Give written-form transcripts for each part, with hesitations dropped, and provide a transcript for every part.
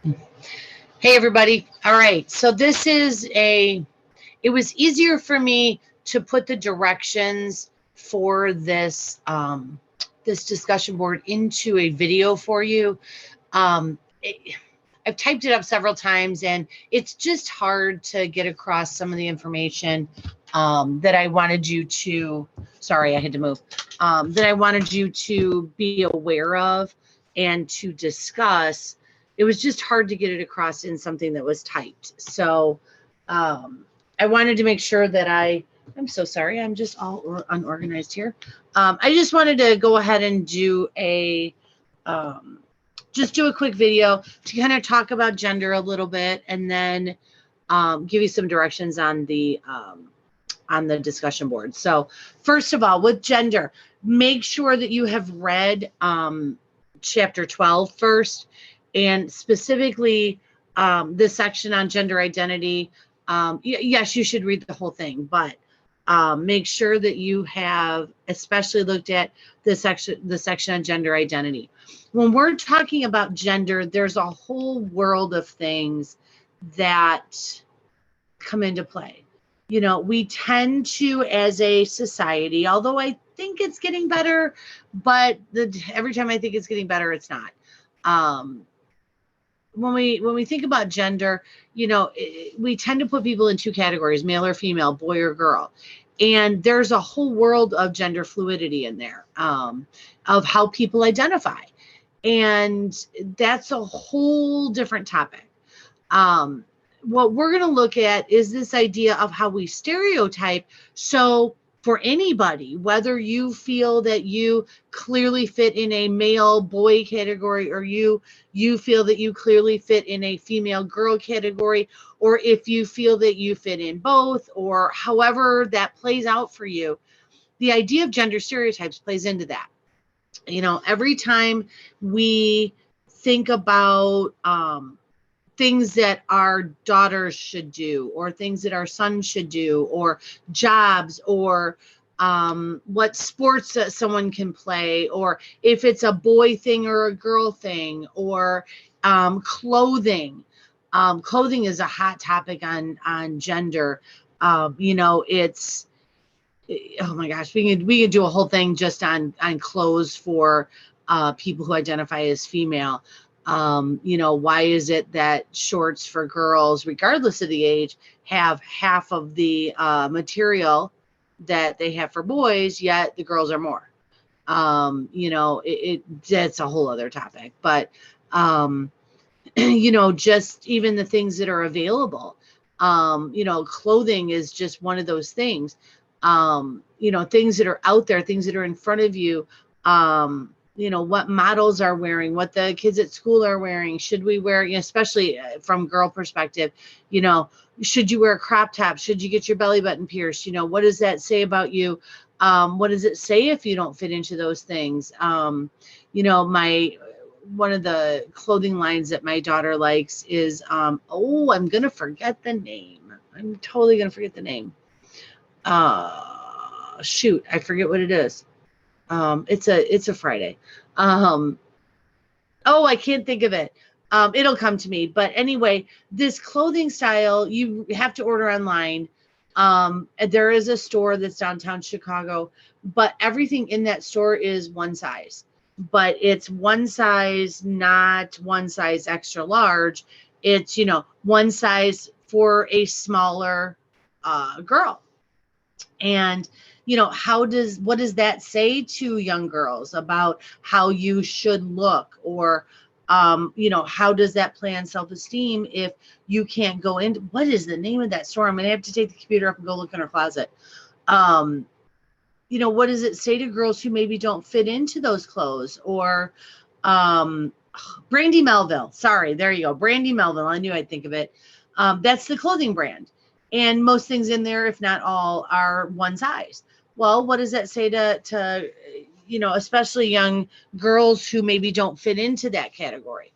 Hey everybody. All right. So it was easier for me to put the directions for this discussion board into a video for you. Um, it, I've typed it up several times and it's just hard to get across some of the information that I wanted you to, sorry, I had to move, that I wanted you to be aware of and to discuss. It was just hard to get it across in something that was typed. So I wanted to make sure that I'm so sorry, I'm just all unorganized here. I just wanted to go ahead and um, do a quick video to kind of talk about gender a little bit, and then give you some directions on the discussion board. So, first of all, with gender, make sure that you have read chapter 12 first, and specifically this section on gender identity. Yes, you should read the whole thing, but make sure that you have especially looked at the section on gender identity. When we're talking about gender, there's a whole world of things that come into play. We tend to, as a society, although I think it's getting better, but every time I think it's getting better, it's not. Um, when we think about gender, we tend to put people in two categories: male or female, boy or girl. And there's a whole world of gender fluidity in there, of how people identify. And that's a whole different topic. Um, what we're going to look at is this idea of how we stereotype. So, for anybody, whether you feel that you clearly fit in a male boy category, or you feel that you clearly fit in a female girl category, or if you feel that you fit in both, or however that plays out for you, the idea of gender stereotypes plays into that. Every time we think about things that our daughters should do, or things that our sons should do, or jobs, or what sports that someone can play, or if it's a boy thing or a girl thing, or clothing. Clothing is a hot topic on gender. It's, oh my gosh, we could do a whole thing just on clothes for people who identify as female. Why is it that shorts for girls, regardless of the age, have half of the material that they have for boys, yet the girls are more? That's a whole other topic. But just even the things that are available. Clothing is just one of those things. Things that are out there, things that are in front of you. What models are wearing, what the kids at school are wearing. Should we wear, especially from girl perspective, should you wear a crop top? Should you get your belly button pierced? What does that say about you? What does it say if you don't fit into those things? My one of the clothing lines that my daughter likes is I'm gonna forget the name. I'm totally gonna forget the name. Shoot, I forget what it is. It's a Friday. Um, I can't think of it. It'll come to me. But anyway, this clothing style you have to order online. There is a store that's downtown Chicago, but everything in that store is one size. But it's one size, not one size extra large. It's, one size for a smaller girl. And what does that say to young girls about how you should look? Or how does that play on self-esteem if you can't go into, what is the name of that store? I'm gonna have to take the computer up and go look in her closet. um what does it say to girls who maybe don't fit into those clothes? Or um Brandy Melville, sorry, there you go, Brandy Melville, I knew I'd think of it. That's the clothing brand, and most things in there, if not all, are one size. Well, what does that say to especially young girls who maybe don't fit into that category?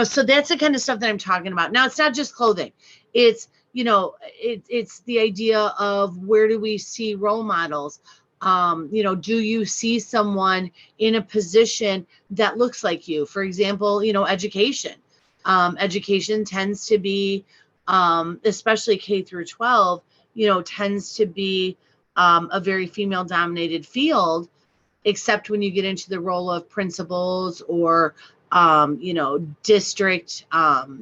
So that's the kind of stuff that I'm talking about. Now, it's not just clothing. It's it's the idea of, where do we see role models? Do you see someone in a position that looks like you? For example, education. Education tends to be, especially K through 12, tends to be a very female dominated field, except when you get into the role of principals or district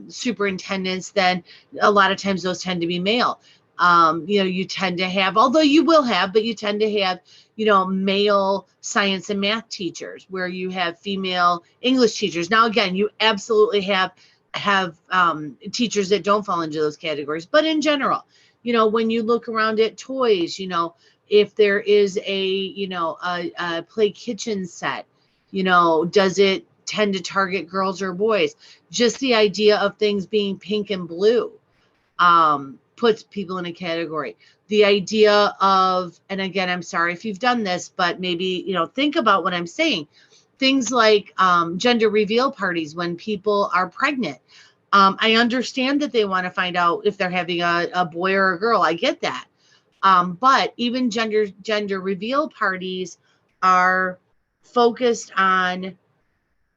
superintendents, then a lot of times those tend to be male. You tend to have, although you will have, but you tend to have, male science and math teachers, where you have female English teachers. Now, again, you absolutely have teachers that don't fall into those categories, but in general, when you look around at toys, if there is a play kitchen set, does it tend to target girls or boys? Just the idea of things being pink and blue puts people in a category. The idea of, and again, I'm sorry if you've done this, but maybe, think about what I'm saying. Things like gender reveal parties when people are pregnant. I understand that they want to find out if they're having a boy or a girl. I get that. But even gender reveal parties are focused on,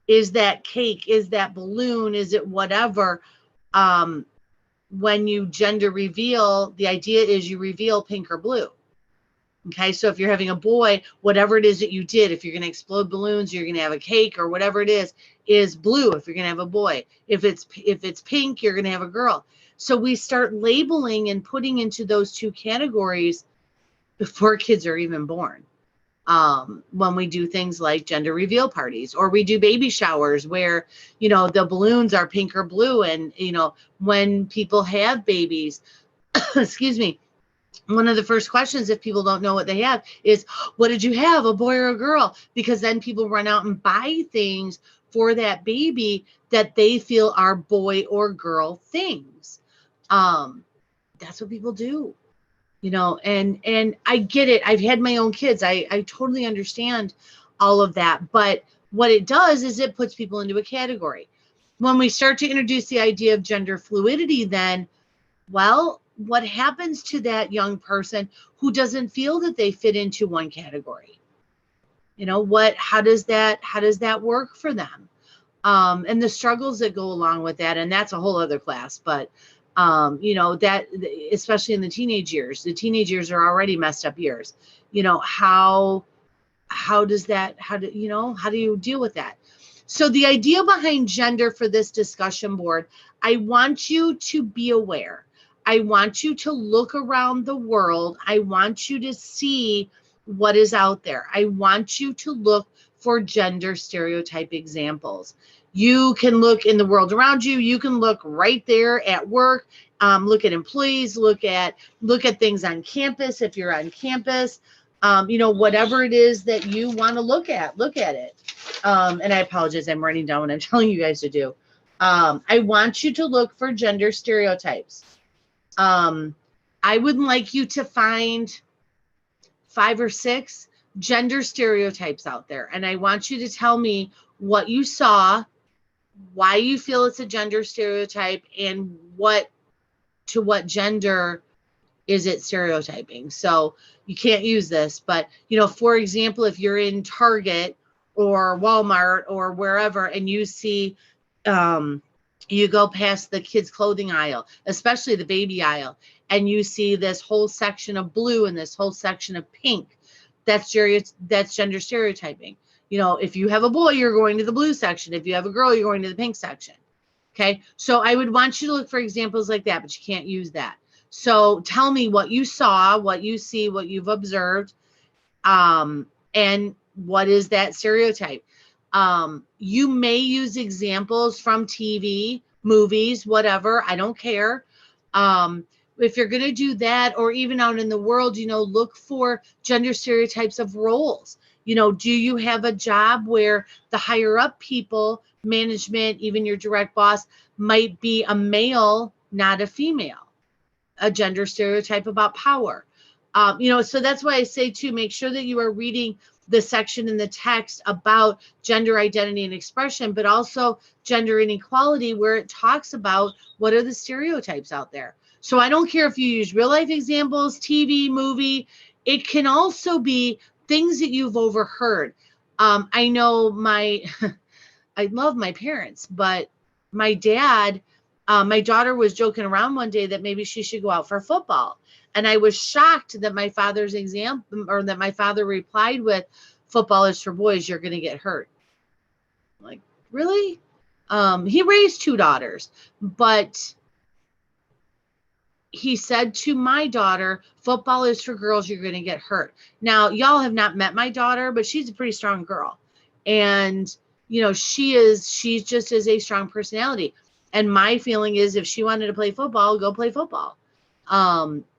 is that cake, is that balloon, is it whatever? When you gender reveal, the idea is you reveal pink or blue. Okay, so if you're having a boy, whatever it is that you did, if you're going to explode balloons, you're going to have a cake or whatever it is blue. If you're going to have a boy, if it's pink, you're going to have a girl. So we start labeling and putting into those two categories before kids are even born. When we do things like gender reveal parties, or we do baby showers where, the balloons are pink or blue. And, when people have babies, excuse me, one of the first questions, if people don't know what they have, is, what did you have, a boy or a girl? Because then people run out and buy things for that baby that they feel are boy or girl things. That's what people do. And I get it. I've had my own kids. I totally understand all of that. But what it does is it puts people into a category. When we start to introduce the idea of gender fluidity, then, well, what happens to that young person who doesn't feel that they fit into one category? How does that work for them? And the struggles that go along with that. And that's a whole other class, but that, especially in the teenage years are already messed up years. How do you deal with that? So the idea behind gender for this discussion board, I want you to be aware. I want you to look around the world. I want you to see what is out there. I want you to look for gender stereotype examples. You can look in the world around you. You can look right there at work. Look at employees. Look at things on campus if you're on campus. Whatever it is that you want to look at it. And I apologize, I'm writing down what I'm telling you guys to do. I want you to look for gender stereotypes. I would like you to find 5 or 6 gender stereotypes out there. And I want you to tell me what you saw, why you feel it's a gender stereotype, and what gender is it stereotyping. So you can't use this, but, for example, if you're in Target or Walmart or wherever, and you see, you go past the kids' clothing aisle, especially the baby aisle, and you see this whole section of blue and this whole section of pink, that's gender stereotyping. If you have a boy, you're going to the blue section. If you have a girl, you're going to the pink section. Okay. So I would want you to look for examples like that, but you can't use that. So tell me what you saw, what you see, what you've observed, and what is that stereotype? You may use examples from TV, movies, whatever. I don't care. If you're going to do that, or even out in the world, look for gender stereotypes of roles. Do you have a job where the higher up people, management, even your direct boss, might be a male, not a female? A gender stereotype about power. So that's why I say, too, make sure that you are reading the section in the text about gender identity and expression, but also gender inequality, where it talks about what are the stereotypes out there. So I don't care if you use real life examples, TV, movie. It can also be things that you've overheard. I know I love my parents, but my dad, my daughter was joking around one day that maybe she should go out for football. And I was shocked that my father's example, or that my father replied with, football is for boys, you're going to get hurt. I'm like, really? He raised 2 daughters, but he said to my daughter, football is for girls, you're going to get hurt. Now, y'all have not met my daughter, but she's a pretty strong girl. And, you know, she's just as a strong personality. And my feeling is if she wanted to play football, go play football.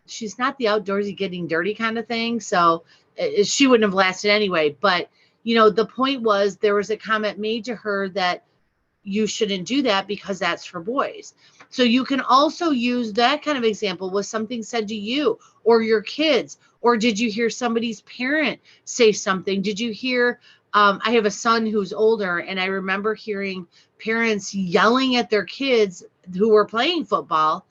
She's not the outdoorsy getting dirty kind of thing. So she wouldn't have lasted anyway. But, you know, the point was there was a comment made to her that you shouldn't do that because that's for boys. So you can also use that kind of example. Was something said to you or your kids? Or did you hear somebody's parent say something? Did you hear, I have a son who's older, and I remember hearing parents yelling at their kids who were playing football,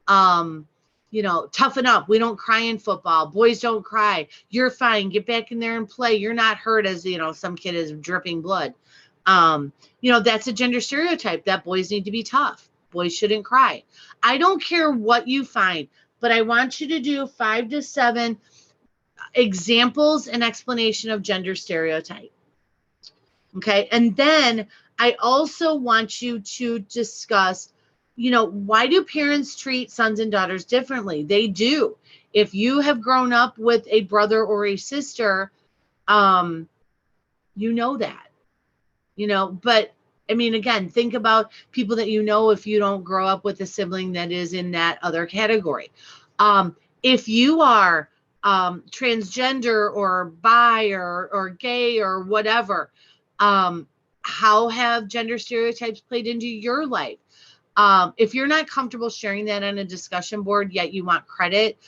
you know, toughen up. We don't cry in football. Boys don't cry. You're fine. Get back in there and play. You're not hurt, as, you know, some kid is dripping blood. You know, that's a gender stereotype that boys need to be tough. Boys shouldn't cry. I don't care what you find, but I want you to do 5 to 7 examples and explanation of gender stereotype. Okay. And then I also want you to discuss, you know, why do parents treat sons and daughters differently? They do. If you have grown up with a brother or a sister, you know that, you know, but I mean, again, think about people that you know if you don't grow up with a sibling that is in that other category. If you are transgender or bi or gay or whatever, how have gender stereotypes played into your life? If you're not comfortable sharing that on a discussion board, yet you want credit,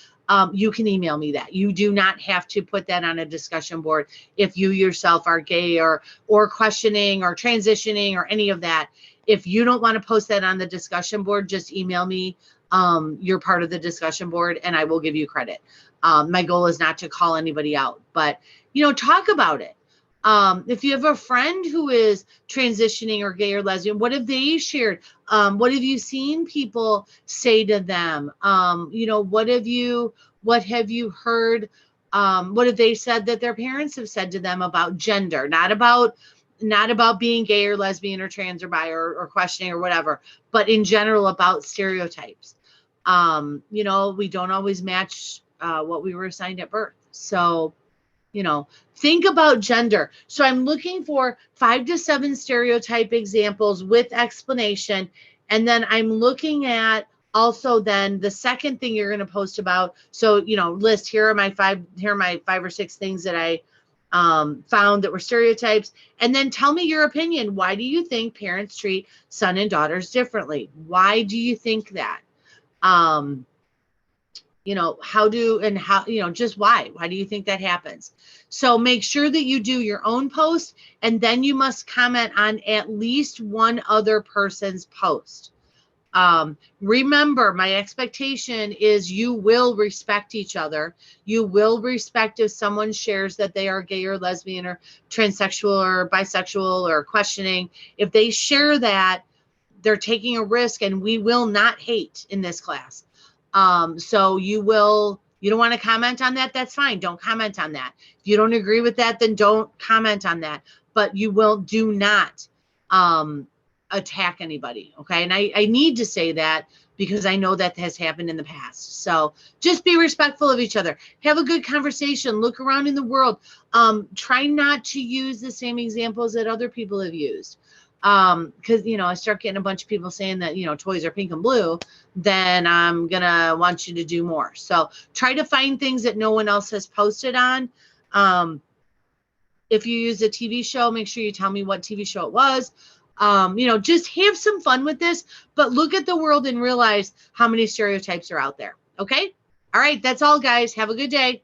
you can email me that. You do not have to put that on a discussion board if you yourself are gay or questioning or transitioning or any of that. If you don't want to post that on the discussion board, just email me. You're part of the discussion board and I will give you credit. My goal is not to call anybody out, but, you know, talk about it. If you have a friend who is transitioning or gay or lesbian, what have they shared? What have you seen people say to them? You know, what have you heard? What have they said that their parents have said to them about gender? Not about being gay or lesbian or trans or bi or questioning or whatever, but in general about stereotypes. You know, we don't always match what we were assigned at birth. So, you know, think about gender. So I'm looking for 5 to 7 stereotype examples with explanation. And then I'm looking at also then the second thing you're going to post about. So, you know, list, here are my 5 or 6 things that I found that were stereotypes. And then tell me your opinion. Why do you think parents treat son and daughters differently? Why do you think that? You know, how, you know, just why do you think that happens? So make sure that you do your own post, and then you must comment on at least one other person's post. Remember, my expectation is you will respect each other. You will respect if someone shares that they are gay or lesbian or transsexual or bisexual or questioning. If they share that, they're taking a risk, and we will not hate in this class. So you don't want to comment on that. That's fine. Don't comment on that. If you don't agree with that, then don't comment on that, but do not, attack anybody. Okay. And I need to say that because I know that has happened in the past. So just be respectful of each other. Have a good conversation. Look around in the world. Try not to use the same examples that other people have used. Because, you know, I start getting a bunch of people saying that, you know, toys are pink and blue, then I'm going to want you to do more. So try to find things that no one else has posted on. If you use a TV show, make sure you tell me what TV show it was. You know, just have some fun with this, but look at the world and realize how many stereotypes are out there. Okay. All right. That's all, guys. Have a good day.